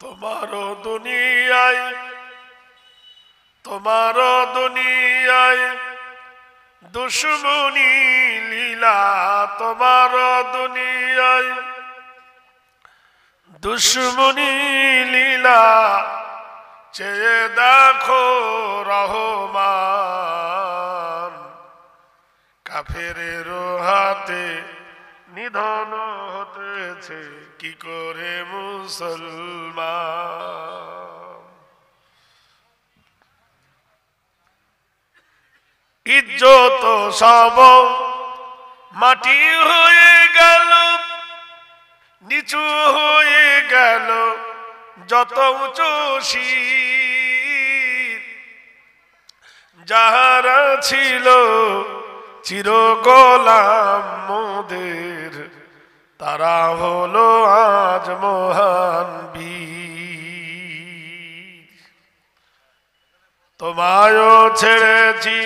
তোমারও দুনিয়ায় দুশ্মনী লীলা, তোমারও দুনিয়ায় দুশ্মনী লীলা, চেয়ে দেখো রহমান। কাফেরের হাতে নিধন হতেছে কি করে মুসলমান। ইজ্জত সব মাটি হয়ে গেল, নিচু হয়ে গেল যত উঁচু শির। যাহারা ছিল চির গোলাম মোদের, তারা হলো আজ মহান বীর। তোমায়ও ছেড়েছি,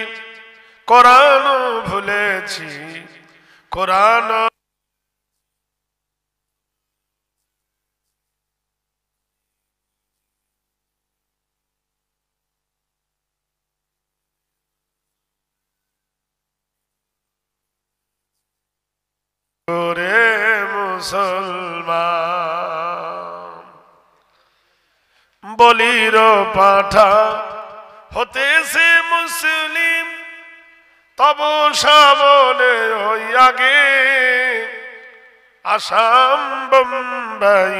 কোরআন ভুলেছি, কোরআন করে মুসলমান। বলির পাঠা হতেছে মুসলিম, তব সামনে ওই আগে আসাম বোম্বাই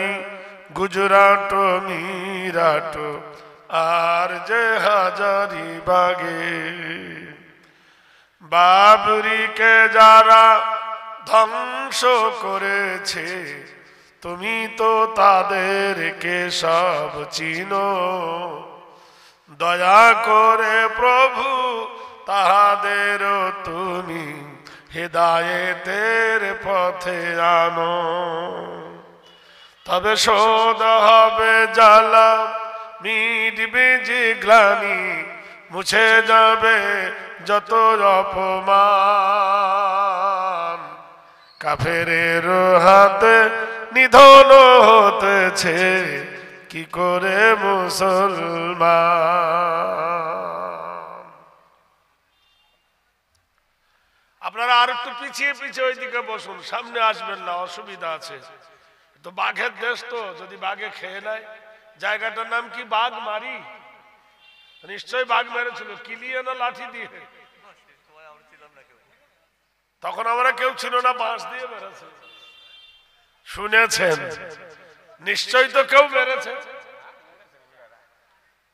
গুজরাট মিরাট আর যে হাজারি বাগে। বাবরিকে যারা ধ্বংস করেছে, তুমি তো তাদেরকে সব চিনো। দয়া করে প্রভু তাহাদেরও তুমি হেদায়েতের পথে আনো। তবে শোধ হবে জ্বালা, মিটবে যে গ্লানি, মুছে যাবে যত অপমান। কাফেরের হাতে নিধন হতেছে কি করে মুসলমান। আপনারা আর একটু পিছিয়ে পিছিয়ে ওইদিকে বসুন, সামনে আসবেন না, অসুবিধা আছে। তো বাঘের দেশ, তো যদি বাঘে খেয়ে নেয়। জায়গাটার নাম কি? বাঘমারি। নিশ্চয়ই বাঘ মেরেছিল, কিলিয়ে না লাঠি দিয়ে? তখন আমরা কেউ ছিল না, বাঁশ দিয়ে মেরেছে। শুনেছেন? নিশ্চয়ই তো কেউ মেরেছে।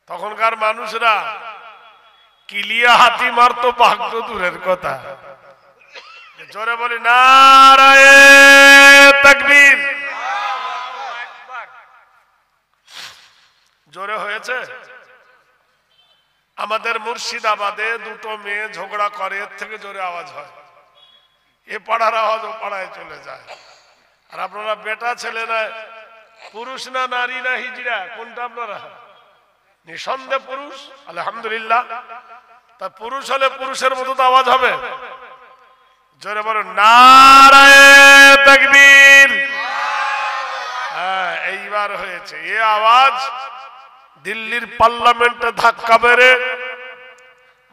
তখনকার মানুষরা কিলিয়া হাতি মারতো, বাঘ তো দূরের কথা। জোরে বলি নারায়ে তাকবীর। জোরে হয়েছে? আমাদের মুর্শিদাবাদে দুটো মেয়ে ঝগড়া করে, এর থেকে জোরে আওয়াজ হয়। এ পাড়ার আওয়াজ ও পাড়ায় চলে যায়। আর আপনারা বেটা ছেলে না, পুরুষ না নারী না হিজড়া, কোনটা আপনারা? নিঃসন্দেহে পুরুষ, আলহামদুলিল্লাহ। তা পুরুষ হলে পুরুষের মতো তো আওয়াজ হবে। জোরে বলো নারায়ে তাকবীর। হ্যাঁ, এইবার হয়েছে। এ আওয়াজ দিল্লির পার্লামেন্টে ধাক্কা মেরে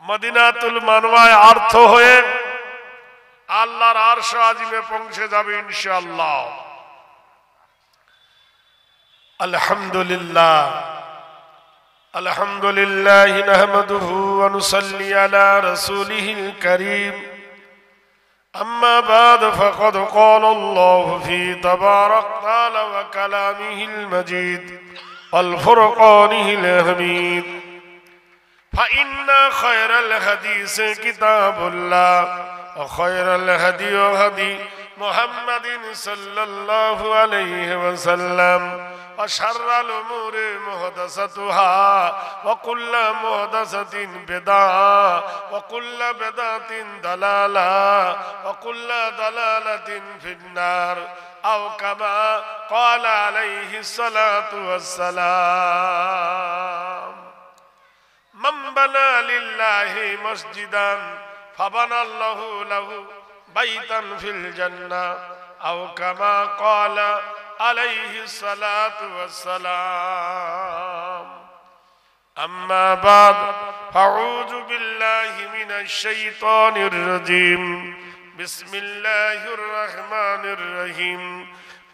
মদিনাতুল মানওয়ায় আর্থ হয়ে আল্লাহর আরশ আজিমে পৌঁছে যাবে ইনশাআল্লাহ। আলহামদুলিল্লাহ, আলহামদুলিল্লাহ নাহমাদুহু ওয়া নুসাল্লি আলা রাসূলিহিল কারীম। আম্মা বাদ ফাকাদ ক্বালা আল্লাহু ফী তাবারাক তাআলা ওয়া কালামিহিল মাজিদ ওয়াল ফুরকানিহিল হামিদ। فإن خير الحديث كتاب الله وخير الهدي هدي محمد صلى الله عليه وسلم وشر الأمور محدثاتها وكل محدثة بدعة وكل بدعة ضلالة وكل ضلالة في النار أو كما قال عليه الصلاة والسلام من بنى لله مسجدا فبنى الله له بيتا في الجنة أو كما قال আলাইহিস সালাতু ওয়াস সালাম। আম্মা বাদ, আউযু বিল্লাহি মিনাশ শাইতানির রাজীম। বিসমিল্লাহির রহমানির রহিম।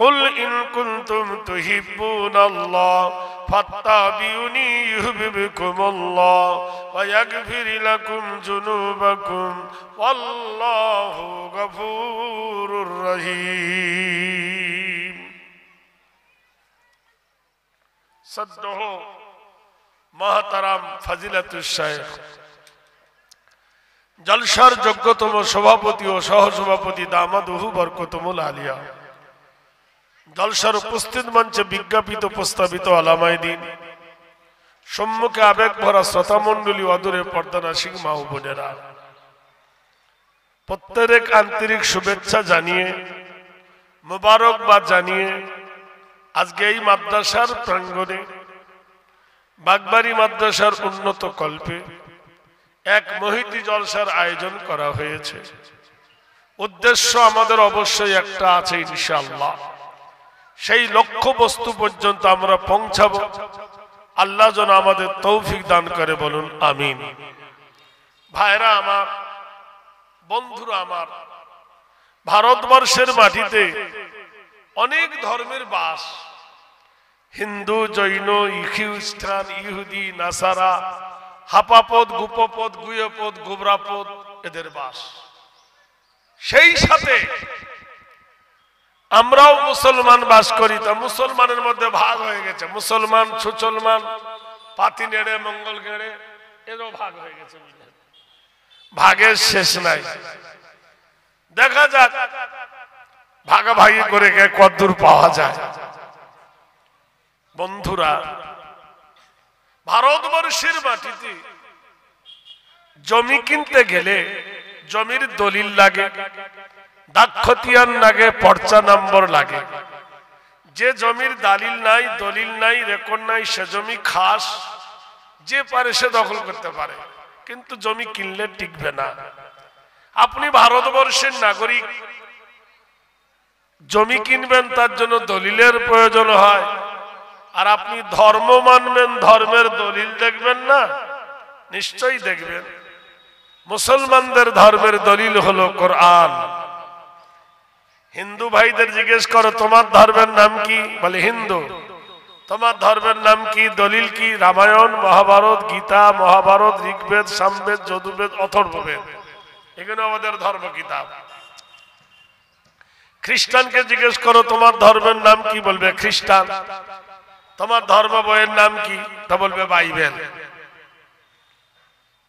قل إن كنتم تحبون الله فاتبعوني يحببكم الله ويغفر لكم ذنوبكم والله غفور رحيم। সদ্যহ মহতারাম ফজিলাতুশ শাইখ জলসার যোগ্যতম সভাপতি ও সহসভাপতি দামাদুহু বরকতুল আলিয়া, জলসার উপস্থিত মঞ্চে বিজ্ঞাপিত প্রস্তাবিত আলামায়ে দ্বীন, সম্মুখে আবেগ ভরা শ্রোতা মণ্ডলী, অদূরে পর্দানাসিক মা ও বোনেরা, প্রত্যেক আন্তরিক শুভেচ্ছা জানিয়ে মোবারকবাদ জানিয়ে আজকে এই মাদ্রাসার প্রাঙ্গণে বাগবাড়ি মাদ্রাসার উন্নত কল্পে এক মহিতি জলসার আয়োজন করা হয়েছে। উদ্দেশ্য আমাদের অবশ্যই একটা আছে ইনশাআল্লাহ, সেই লক্ষ্য বস্তু পর্যন্ত আমরা পৌঁছাবো। আল্লাহ যেন আমাদের তৌফিক দান করে, বলুন আমিন। ভাইরা আমার, বন্ধুরা আমার, ভারতবর্ষের মাটিতে অনেক ধর্মের বাস। হিন্দু, জৈন, খ্রিস্টান, ইহুদি, নাসারা, হাপাপদ, গুপপদ, গুয়পদ, গোবরাপদ, এদের বাস। সেই সাথে আমরাও মুসলমান বাস করি। তা মুসলমানের মধ্যে ভাগ হয়ে গেছে, মুসলমান, সুচলমান, পাতি নেড়ে, মঙ্গল গেড়ে, এরও ভাগ হয়ে গেছে। ভাগের শেষ নাই। দেখা যাক ভাগাভাগি করে কতদূর পাওয়া যায়। বন্ধুরা, ভারতবর্ষের মাটিতে জমি কিনতে গেলে জমির দলিল লাগে, দাক্ষতিয়ান লাগে, পর্চা নম্বর লাগে। যে জমির দালিল নাই, দলিল নাই, রেকর্ড নাই, সে জমি খাস। যে পারে সে দখল করতে পারে, কিন্তু জমি কিনলে টিকবে না। আপনি ভারতবর্ষের নাগরিক, জমি কিনবেন, তার জন্য দলিলের প্রয়োজন হয়। আর আপনি ধর্ম মানবেন, ধর্মের দলিল দেখবেন না? নিশ্চয়ই দেখবেন। মুসলমানদের ধর্মের দলিল হলো কোরআন। হিন্দু ভাইদের জিজ্ঞেস করো, তোমার ধর্মের নাম কি? বলে হিন্দু। তোমার ধর্মের নাম কি? দলিল কি? রামায়ণ, মহাভারত, গীতা, মহাভারত, ঋগ্বেদ, সামবেদ, যজুর্বেদ, অথর্ববেদ, এগুলো আমাদের ধর্ম কিতাব। খ্রিস্টানকে জিজ্ঞেস করো, তোমার ধর্মের নাম কি? বলবে খ্রিস্টান। তোমার ধর্ম বইয়ের নাম কি? তা বলবে বাইবেল।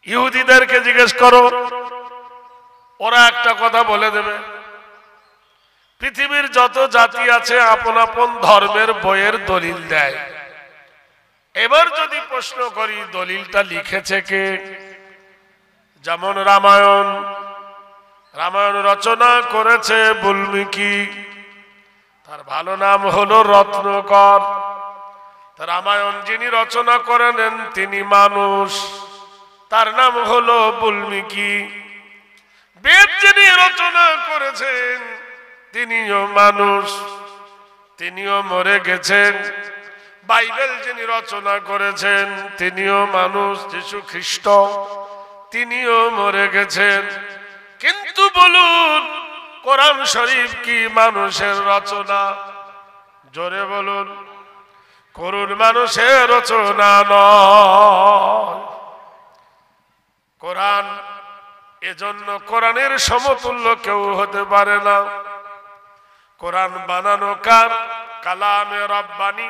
ইহুদিদেরকে জিজ্ঞেস করো, ওরা একটা কথা বলে দেবে। পৃথিবীর যত জাতি আছে আপন আপন ধর্মের বইয়ের দলিল দেয়। এবার যদি প্রশ্ন করি, দলিলটা লিখেছে কে? যেমন রামায়ণ, রামায়ণ রচনা করেছে বাল্মীকি, তার ভালো নাম হলো রত্নকর। রামায়ণ যিনি রচনা করেন তিনি মানুষ, তার নাম হলো বাল্মীকি। বেদ যিনি রচনা করেছেন তিনিও মানুষ, তিনিও মরে গেছেন। বাইবেল যিনি রচনা করেছেন তিনিও মানুষ, যীশু খ্রিস্ট, তিনিও মরে গেছেন। কিন্তু বলুন, কোরআন শরীফ কি মানুষের রচনা? জোরে বলুন। কোরআন মানুষের রচনা নয়। কোরআন, এজন্য কোরআনের সমতুল্য কেউ হতে পারে না। কোরআন বানানো কার? কালামে রব্বানি,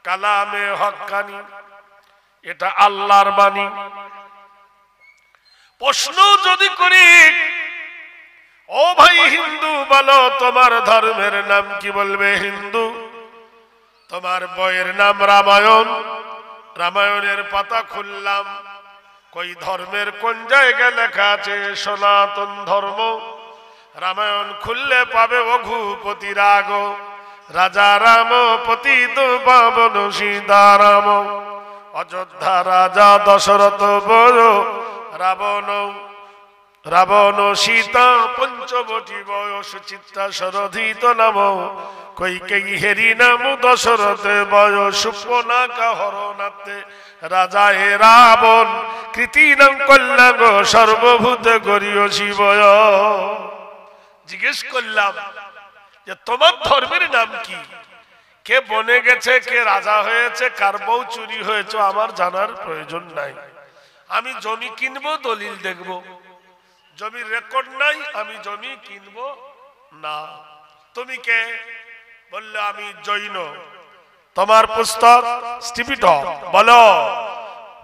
কালামে হক্কানি, এটা আল্লাহর বাণী। প্রশ্ন যদি করি, ও ভাই হিন্দু, বলো তোমার ধর্মের নাম কি? বলবে হিন্দু। তোমার বইয়ের নাম রামায়ণ। রামায়ণের পাতা খুললাম, কই ধর্মের কোন জায়গায় লেখা আছে সনাতন ধর্ম? রামায়ণ খুললে পাবে রঘুপতি রাগ, রাজা রাম পতিত পাবন সীতারাম, অযোধ্যা রাজা দশরথ বড় রাবণ, রাবণ সীতা পঞ্চবটি বয়স চিত্তা সরধিত নাম, কৈকেয়ী হেরি নাম দশরথে বয়স সুপনাকা হরণাতে রাজা হে রাবণ কৃতিনাম কল্যাণ সর্বভূতে গরিয় শিবয়। জিজ্ঞেস করলাম যে তোমার ধর্মের নাম কি? কে বনে গেছে, কে রাজা হয়েছে, কার বউ চুরি হয়েছে আমার জানার প্রয়োজন নাই। আমি জমি কিনবো, দলিল দেখবো, জমির রেকর্ড নাই, আমি জমি কিনবো না। তুমি কে? বললে আমি জৈন। তোমার পুস্তক স্টিপিটক, বলো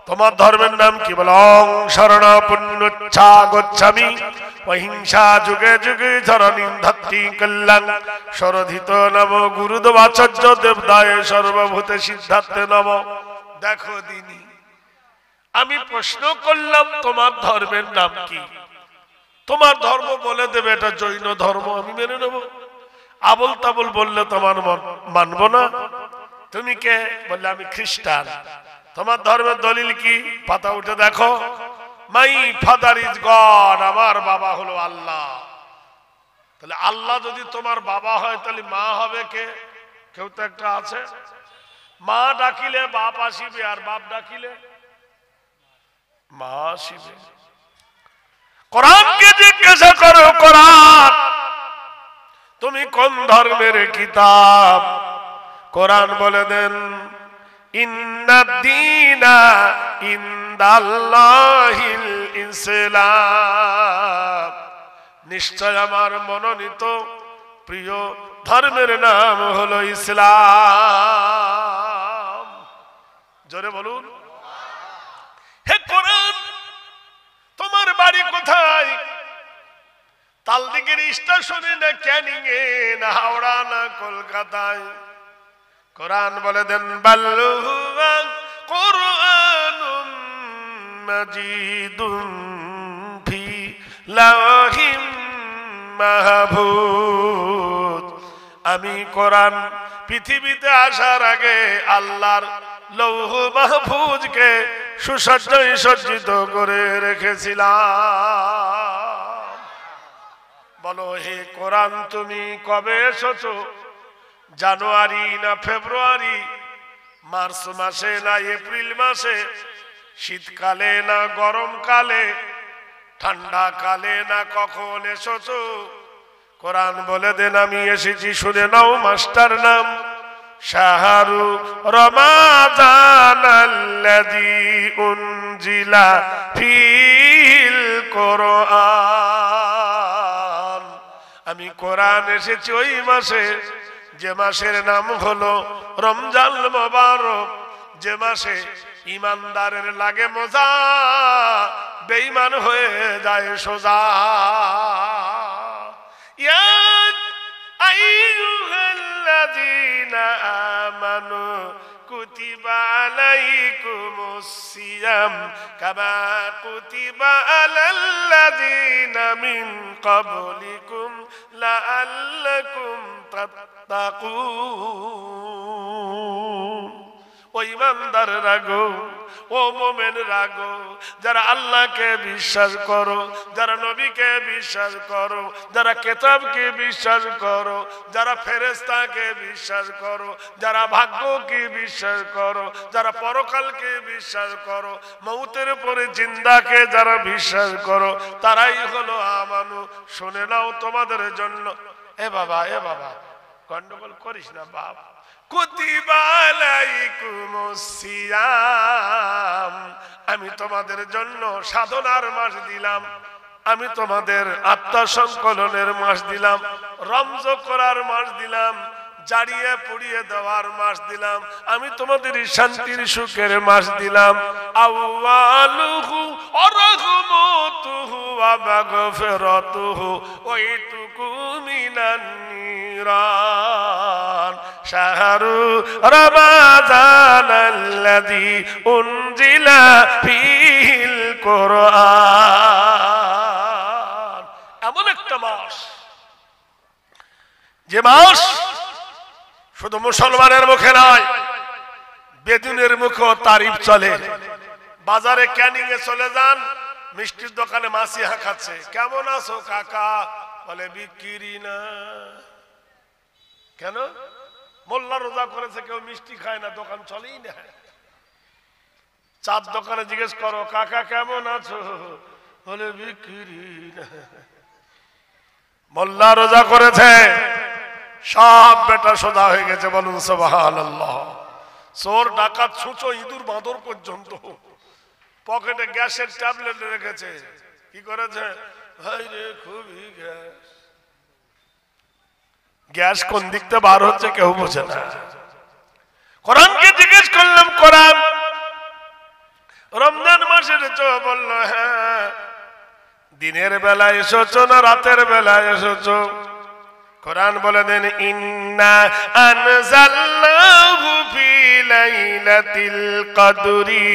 তোমার ধর্মের নাম কি? বলো অং শরণ পুণ্যচ্ছা গচ্ছামি অহিংসা যুগে যুগে ধরণীং ধত্তি কল্যাণ সরধিত নম গুরুদেবাচার্য দেবদায় সর্বভূতে সিদ্ধার্থে নম। দেখো দিনী, আমি প্রশ্ন করলাম তোমার ধর্মের নাম কি? তোমার ধর্ম বলে দেবে এটা জৈন ধর্ম, আমি মেনে নেব। আবল তাবল বললে তোমার মানবো না। তুমি কে? বললে আমি খ্রিস্টান। তোমার ধর্মের দলিল কি? পাতা উঠে দেখো, মাই ফাদার ইজ গড, আমার বাবা হলো আল্লাহ। তাহলে আল্লাহ যদি তোমার বাবা হয় তাহলে মা হবে কে? কেউ তো একটা আছে। মা ডাকিলে বাপ আসিবে, আর বাপ ডাকিলে মা আসিবে। কোরআনকে জিজ্ঞাসা করো, কোরআন তুমি কোন ধর্মের কিতাব? কোরআন বলে দেন ইন্নাদ-দীনা ইনদাল্লাহিল ইসলাম, নিশ্চয় আমার মনোনীত প্রিয় ধর্মের নাম হলো ইসলাম। জোরে বলুন। হে কোরআন, তোমার বাড়ি কোথায়? তালদিকের স্টেশনে না ক্যানিং এ না হাওড়া না কলকাতায়? কোরআন বলে দেন বাল্লুহু কুরআনুম মাজিদুন ফি লাওহিম মাহফুজ। আমি কোরআন পৃথিবীতে আসার আগে আল্লাহর লৌহ মাহফুজকে সুসজ্জায় সজ্জিত করে রেখেছিলাম। বলো হে কোরআন, তুমি কবে এসেছো? জানুয়ারি না ফেব্রুয়ারি, মার্চ মাসে না এপ্রিল মাসে, শীতকালে না গরমকালে, ঠান্ডা কালে না কখন এসেছো? কোরআন বলে দেন আমি এসেছি, শুনে নাও মাস্টার নাম শাহরু রমাদানাল্লাযী উনজিলা ফিল কোরআন। আমি কোরআন এসেছি ওই মাসে যে মাসের নাম হলো রমজান মোবারক, যে মাসে ইমানদারের লাগে মজা, বেঈমান হয়ে যায় সোজা। ইয়া আইয়ুহাল্লাযীনা আমানু কুতিবা আলাইকুমুস সিয়াম কামা কুতিবা আলাল্লাযীনা মিন ক্বাবলিকুম লাআল্লাকুম তাত্তাকুন। ও ইমানদার রাগো, ও মোমেন রাগো, যারা আল্লাহকে বিশ্বাস করো, যারা নবীকে বিশ্বাস করো, যারা কিতাবকে বিশ্বাস করো, যারা ফেরেশতাকে বিশ্বাস করো, যারা ভাগ্যকে বিশ্বাস করো, যারা পরকালকে বিশ্বাস করো, মৌতের পরে জিন্দাকে যারা বিশ্বাস করো, তারাই হলো আমানু। শুনে নাও তোমাদের জন্য। এ বাবা, এ বাবা, গন্ডগোল করিস না বাপ। কুতিবা আলাইকুমুস সিয়াম, আমি তোমাদের জন্য সাধনার মাস দিলাম, আমি তোমাদের আত্মসংকলনের মাস দিলাম, রমজ করার মাস দিলাম, জাড়িয়ে পুড়িয়ে দেওয়ার মাস দিলাম, আমি তোমাদের শান্তির সুখের মাস দিলাম। আউয়ালুহু আরহামাতুহু ওয়া মাগফিরাতুহু ওয়া ইতুকু মিনান নিরান শাহরু রমাদানাল্লাযী উনজিলা ফিহিল কোরআন। এমন একটা মাস, যে মাস শুধু মুসলমানের মুখে নয়, বেদুনের মুখেও তারিফ চলে। বাজারে ক্যানিং এ চলে যান, মিষ্টির দোকানে মাছি হাঁকাচ্ছে, কেমন আছো কাকা? বলে বিক্রি না। কেন? মোল্লা রোজা করেছে, কেউ মিষ্টি খায় না, দোকান চলেই না। চার দোকানে জিজ্ঞেস করো কাকা কেমন আছো, বলে বিক্রি না। মোল্লা রোজা করেছে, সব বেটা সোজা হয়ে গেছে, বলুন সুবহানাল্লাহ। চোর ডাকাত ছুঁচো ইঁদুর বাঁদর পর্যন্ত পকেটে গ্যাসের ট্যাবলেট রেখেছে। কি করেছে? ভাই রে খুবই গ্যাস। গ্যাস কোন দিক থেকে বার হচ্ছে কেউ বোঝে না। কোরআনকে জিজ্ঞেস করলাম, কোরআন রমজান মাসের চো, বললো হ্যাঁ। দিনের বেলায় এসেছো না রাতের বেলায় এসেছো? কোরআন বলে দেন, ইন্না আনজালনাহু ফি লাইলাতিল কদরি।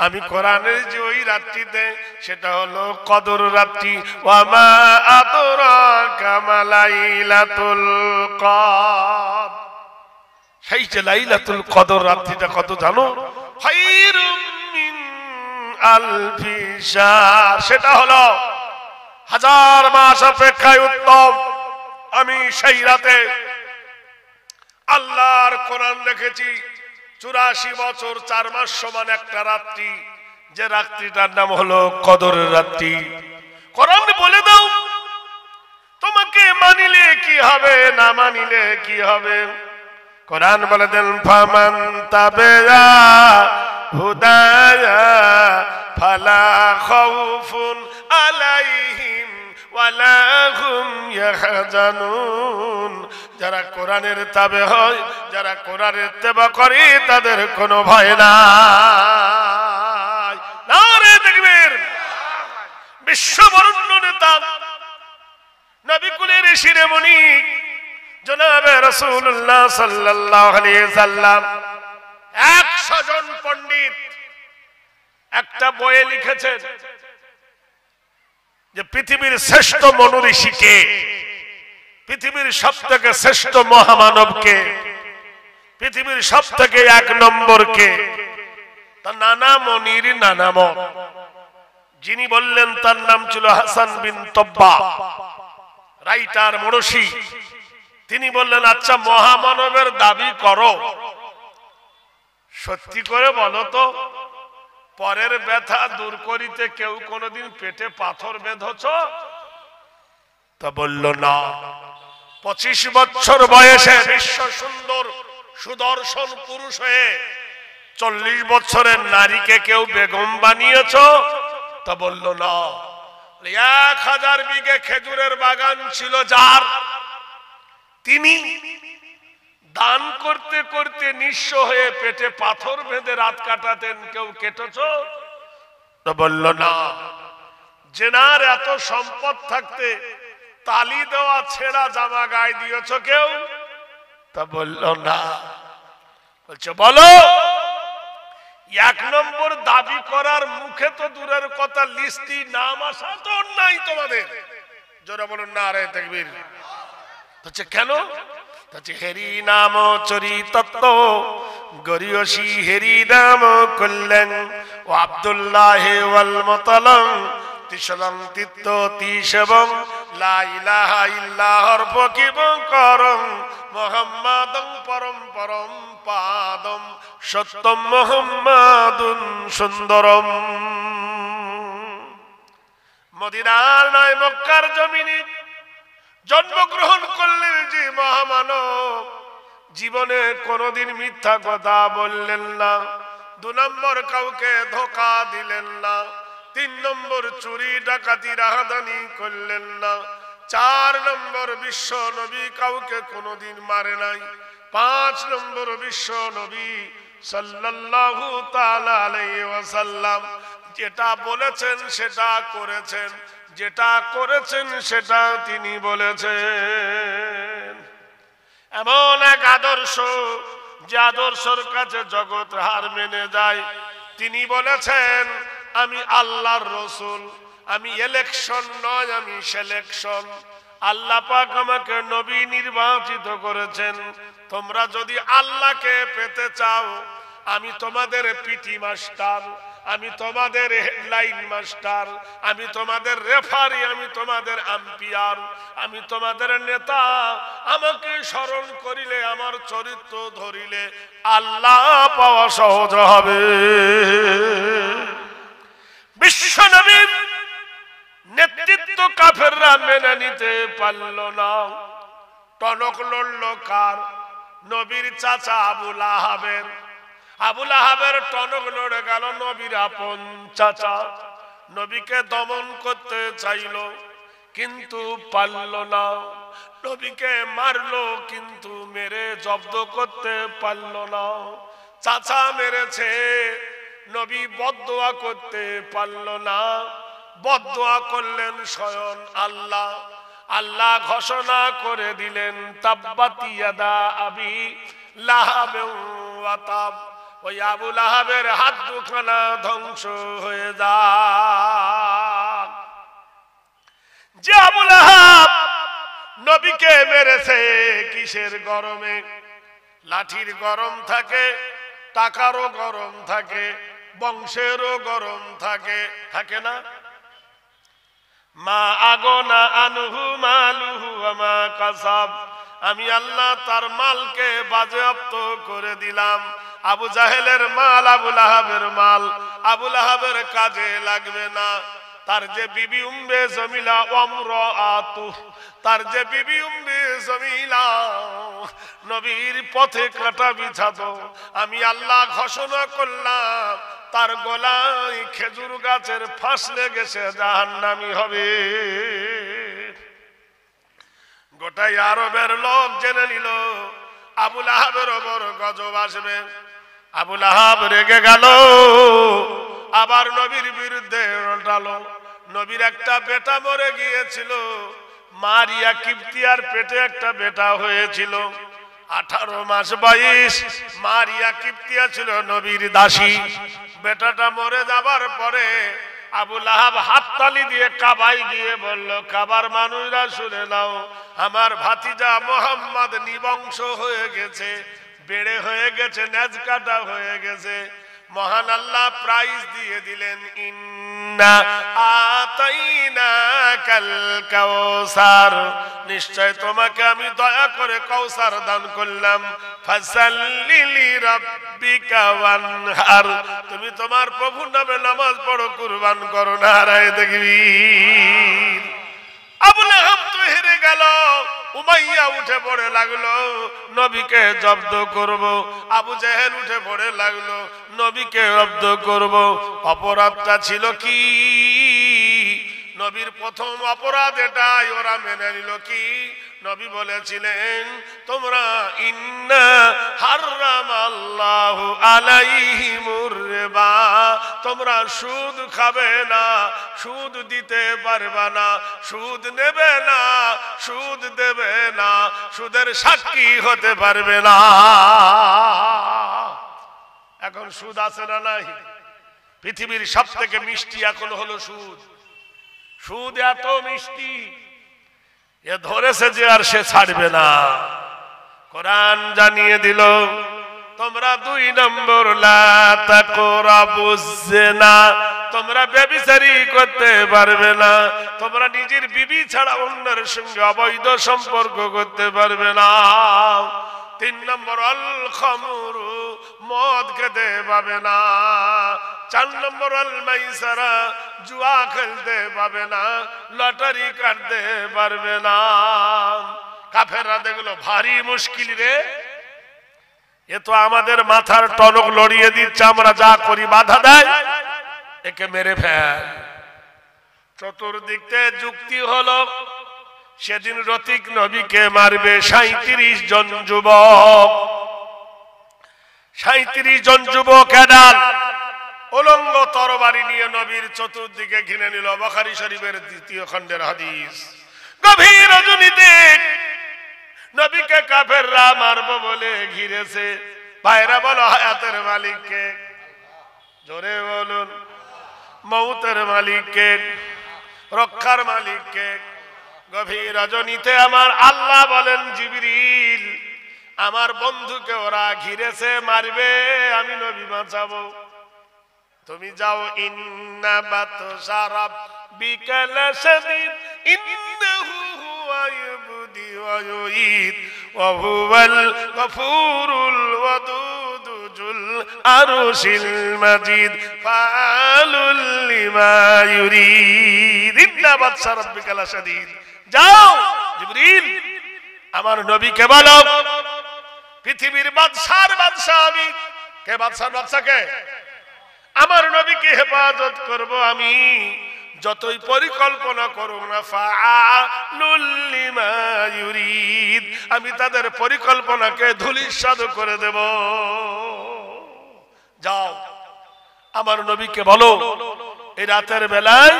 আমি কোরআনের যে ওই রাত্রিতে, সেটা হলো কদর রাত্রি। ওয়া মা আদরাকা মা লাইলাতুল কদর। সেই যে লাইলাতুল কদর রাত্রিটা কত জানো? খায়রুম মিন আলফি শাহর। সেটা হলো 1000 মাস অপেক্ষায় উত্তম। আমি সেই রাতে আল্লাহর কোরআন দেখেছি 84 বছর 4 মাস সমান একটা রাত্রি, যে রাত্রিটার নাম হলো কদরের রাত্রি। কোরআন বলে দাও তোমাকে মানিলে কি হবে, না মানিলে কি হবে। কোরআন বলে দেন, ফামান তাবিআ হুদায়া ফালা খাউফুন আলাইহিম ওয়ালা হুম ইয়াহজানুন। যারা কোরআনের তাবে হয়, যারা কোরআনের ইত্তেবা করে, তাদের কোনো ভয় নাই। নারে তাকবীর। বিশ্ব বরেণ্য নেতা, নবী কুলের শিরোমণি জনাবে রাসূলুল্লাহ সাল্লাল্লাহু আলাইহি সাল্লাম 100 জন পণ্ডিত একটা বইয়ে লিখেছেন যে পৃথিবীর শ্রেষ্ঠ মনীষীকে, পৃথিবীর সবথেকে শ্রেষ্ঠ মহামানবকে, পৃথিবীর সবথেকে 1 নম্বরকে। তার নানা মনির নানা মত। যিনি বললেন তার নাম ছিল হাসান বিন তব্বা, রাইটার মুরশি। তিনি বললেন, আচ্ছা মহামানবের দাবি করো, সত্যি করে বলো তো, পরের ব্যথা দূর করিতে কেউ কোনোদিন পেটে পাথর বেঁধেছ? তা বলল না। 25 বছর বয়সে বিশ্ব সুন্দর সুদর্শন পুরুষ হয়ে 40 বছরের নারীকে কেউ বেগম বানিয়েছ? তা বলল না। 1000 বিঘে খেজুরের বাগান ছিল যার, তিনি দান করতে করতে নিঃস্ব হয়ে পেটে পাথর বেঁধে রাত কাটাতেন, কেউ কেটেছ? তা বলল না। জেনার এত সম্পদ থাকতে তালি দেওয়া ছেঁড়া জামা গায়ে দিয়েছ কেউ? তা বলল না। বলছে বলো, 1 নম্বর দাবি করার মুখে তো দূরের কথা, লিস্টি নাম আসা তো নাই তোমাদের। জোরে বলুন নারে তাকবীর। বলছে কেন? হেরি নাম চরি তত্ত্ব গরিয়সী হেরি নাম করলেন ও আব্দুল্লাহ ওয়াল মুতালাম তিসলং তিত্ত তিসবং লা ইলাহা ইল্লাহর ফকিবং করং মুহাম্মাদং পরম পরম পাদম সত্যম মুহাম্মাদুন সুন্দরম। মদিনার নয় মক্কার জমিনে জন্মগ্রহণ করলেন যে মহামানব, জীবনে কোনোদিন মিথ্যা কথা বললেন না। 2 নম্বর কাউকে ধোঁকা দিলেন না। 3 নম্বর চুরি ডাকাতি রাহাদানি করলেন না। 4 নম্বর বিশ্ব নবী কাউকে কোনোদিন মারে নাই। 5 নম্বর বিশ্ব নবী সাল্লাল্লাহু তাআলা আলাইহি ওয়াসাল্লাম যেটা বলেছেন সেটা করেছেন, যেটা করেছেন সেটা তিনি বলেছেন। এমন এক আদর্শ, যে আদর্শের কাছে জগৎ হার মেনে যায়। তিনি বলেছেন, আমি আল্লাহর রসুল, আমি ইলেকশন নয়, আমি সিলেকশন। আল্লাহ পাক আমাকে নবী নির্বাচিত করেছেন। তোমরা যদি আল্লাহকে পেতে চাও, আমি তোমাদের পিটি মাস্টার, আমি তোমাদের লাইন মাস্টার, আমি তোমাদের রেফারি, আমি তোমাদের আম্পায়ার, আমি তোমাদের নেতা। আমাকে স্মরণ করিলে, আমার চরিত্র ধরিলে আল্লাহ পাওয়া সহজ হবে। বিশ্ব নবীর নেতৃত্ব কাফেররা মেনে নিতে পারল না। টনক লড়ল কার? নবীর চাচা আবু লাহাবের। আবু লাহাবের টনক লড়ে গেল নবীর আপন চাচা। নবীকে দমন করতে চাইল কিন্তু পারল না। নবীকে মারলো কিন্তু মেরে জব্দ করতে পারল না। চাচা মেরেছে, নবী বদদোয়া করতে পারল না। বদদোয়া করলেন স্বয়ং আল্লাহ। আল্লাহ ঘোষণা করে দিলেন তাব্বাত ইয়াদা আবি লাহাব ওয়া তাব। ওই আবু লাহাবের হাত দুখানা ধ্বংস হয়ে যাক। যে আবু লাহাব নবীকে মেরেছে কিসের গরমে? লাঠির গরম থাকে, টাকারও গরম থাকে, বংশেরও গরম থাকে, থাকে না? মা আগনা আনহু মালুহু ওয়া মা কাসাব। আমি আল্লাহ তার মালকে বাজেয়াপ্ত করে দিলাম। আবু জাহেলের মাল, আবু লাহাবের মাল আবু লাহাবের কাজে লাগবে না। তার যে বিবি উম্মে জামিলা ওয়ামরাআতু, তার যে বিবি উম্মে জামিলা নবীর পথে কাঁটা বিছাতো, আমি আল্লাহ ঘোষণা করলাম তার গলায় খেজুর গাছের ফাঁস লেগেছে, জাহান্নামী হবে। গোটাই আরবের লোক জেনে নিল আবু লাহাবের বড় গজব আসবে। আবু লাহাব রেগে গেল, আবার নবীর বিরুদ্ধে উল্টালো। নবীর একটা বেটা মরে গিয়েছিল, মারিয়া কিপ্তিয়ার পেটে একটা বেটা হয়েছিল, 18 মাস বয়স। মারিয়া কিপ্তিয়া ছিল নবীর দাসী। বেটাটা মরে যাবার পরে আবু লাহাব হাততালি দিয়ে কাবায় গিয়ে বলল, কাবার মানুষরা শুনে নাও, আমার ভাতিজা মোহাম্মদ নিবংশ হয়ে গেছে, বেড়ে হয়ে গেছে, নেজকাটা হয়ে গেছে। মহান আল্লাহ প্রাইজ দিয়ে দিলেন, ইন্না আতাইনাকাল কাউসার, নিশ্চয় তোমাকে আমি দয়া করে কাউসার দান করলাম। ফাসাল্লি লিরাব্বিকা ওয়ানহার, তুমি তোমার প্রভুর নামে নামাজ পড়ো, কুরবান করো, নারায়ে তাকবীর। আবু লাহাব তো হেরে গেল। উমাইয়া উঠে পড়ে লাগলো, নবীকে জব্দ করব। আবু জেহেল উঠে পড়ে লাগলো, নবীকে জব্দ করব। অপরাধটা ছিল কি? নবীর প্রথম অপরাধ এটাই, ওরা মেনে নিল কি? নবী বলেছিলেন, তোমরা ইন্না হারামাল্লাহু আলাইহিমুর রিবা, তোমরা সুদ খাবে না, সুদ দিতে পারবে না, সুদ নেবে না, সুদ দেবে না, সুদের সাক্ষী হতে পারবে না। এখন সুদ আছে না নাই? পৃথিবীর সবথেকে মিষ্টি এখন হলো সুদ। সুদ এত মিষ্টি, এ ধরেছে যে আর সে ছাড়বে না। কোরআন জানিয়ে দিল, তোমরা 2 নম্বর লা তাকরাবুজ জিনা, তোমরা ব্যভিচারী করতে পারবে না, তোমরা নিজের বিবি ছাড়া অন্যের সঙ্গে অবৈধ সম্পর্ক করতে পারবে না। 3 নম্বর আল খামরু, মদ খেতে পাবে না। 4 নম্বর আল মাইসারা, জুয়া খেলতে পাবে না, লটারি কাটতে পারবে না। কাফেররা দেখলো ভারী মুশকিল রে, এ তো আমাদের মাথার টনক লড়িয়ে দিচ্ছে, আমরা যা করি বাধা দেয়, একে মেরে ফেল। চতুর্দিকে যুক্তি হলো, সেদিন রতিক নবীকে মারবে 37 জন যুবক। 37 জন যুবক এডাল উলঙ্গ তরবারি নিয়ে নবীর চতুর্দিকে ঘিরে নিল। বুখারী শরীফের 2য় খণ্ডের হাদিস। গভীর রজনীতে নবীকে কাফেররা মারবে বলে ঘিরেছে। ভাইরা বলো, হায়াতের মালিককে, জোরে বলুন, মউতের মালিককে, রক্ষার মালিককে। গভীর রজনীতে আমার আল্লাহ বলেন, জিবরিল, আমার বন্ধুকে ওরা ঘিরেছে, মারবে, আমি নবী বাঁচাবো। তুমি যাও ইন্না বাতশা রাব্বিকা লাশাদীদ ইন্নাহু হুয়া ইবদি ওয়া ইউঈদ ওয়া হুয়াল গফুরুল ওয়াদুদ যুল আরশিল মাজিদ ফাআলুল লিমা ইউরিদ ইন্না বাতশা রাব্বিকা লাশাদীদ। যাও জিবরিল আমার নবীকে বলো পৃথিবীর বাদশার বাদশা আমি। কে বাদশার বাদশা কে? আমার নবীকে হেফাজত করব আমি, যতই পরিকল্পনা করব না ফাআলুল লিমা ইউরিদ, আমি তাদের পরিকল্পনাকে ধূলিসাৎ করে দেব। যাও আমার নবীকে বলো এই রাতের বেলায়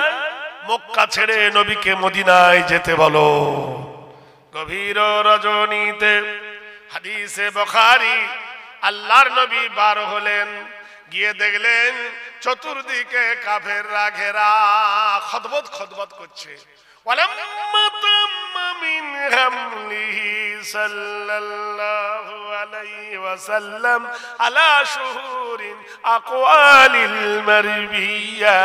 মক্কা ছেড়ে নবীকে মদিনায় যেতে বলো। গভীর রজনীতে হাদিসে বুখারী আল্লাহর নবী বার হলেন, গিয়ে দেখলেন চতুর্দিকে কাফেররা ঘেরা, খদবত খদবত করছে। ওয়ালাম্মা তাম্মা মিন হামলিহি সাল্লাল্লাহু আলাইহি ওয়াসাল্লাম আলা শুহুরিন আকওয়ালিল মারবিয়া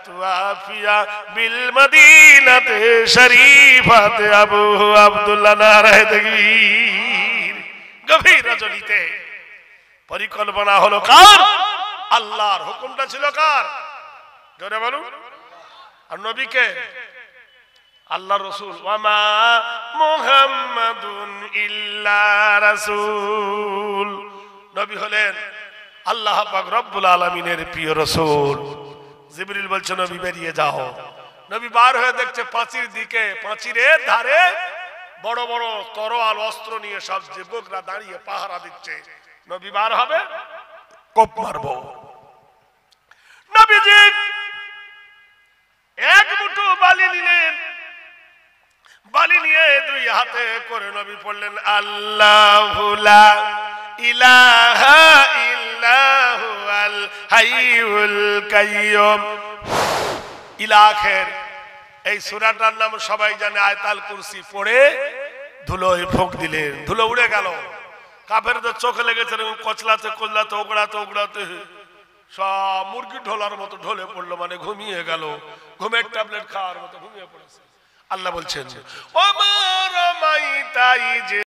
তুআফিয়া বিল মদিনাতে শরীফাতে আবু আব্দুল্লাহ নারায়ে তাকবীর। গভীর রজনীতে পরিকল্পনা হলো কার? আল্লাহর। হুকুমটা ছিল কার? জোরে বলুন। আর নবীকে আল্লাহর রাসূল, ওয়ামা মুহাম্মাদুন ইল্লা রাসূল, নবী হলেন আল্লাহ পাক রব্বুল আলামিনের প্রিয় রাসূল। জিবরিল বলছে নবী বেরিয়ে যাও। নবী বার হয়ে দেখছে পাঁচির দিকে, পাঁচিরের ধারে বড় বড় তরোয়াল অস্ত্র নিয়ে সব যুবকরা দাঁড়িয়ে পাহারা দিচ্ছে। নবী বার হবে, কোপ মারবো। নবীজি এক মুঠো বালি নিলেন, বালি নিয়ে দুই হাতে করে নবী পড়লেন আল্লাহু লা ইলাহা ইল্লাহু আল হাইয়ুল কাইয়্যুম ইলা আখির। এই সূরাটার নাম সবাই জানে আয়াতুল কুরসি। পড়ে ধুলোয় ফোঁক দিলেন, ধুলো উড়ে গেল। কাফেরদের চোখে লেগেছে কচলাতে কচলাতে ওগড়াতে ওগড়াতে সব মুরগি ঢোলার মতো ঢলে পড়লো, মানে ঘুমিয়ে গেল, ঘুমের ট্যাবলেট খাওয়ার মতো ঘুমিয়ে পড়েছে। আল্লাহ বলছেন ওমা রামাইতা ইজ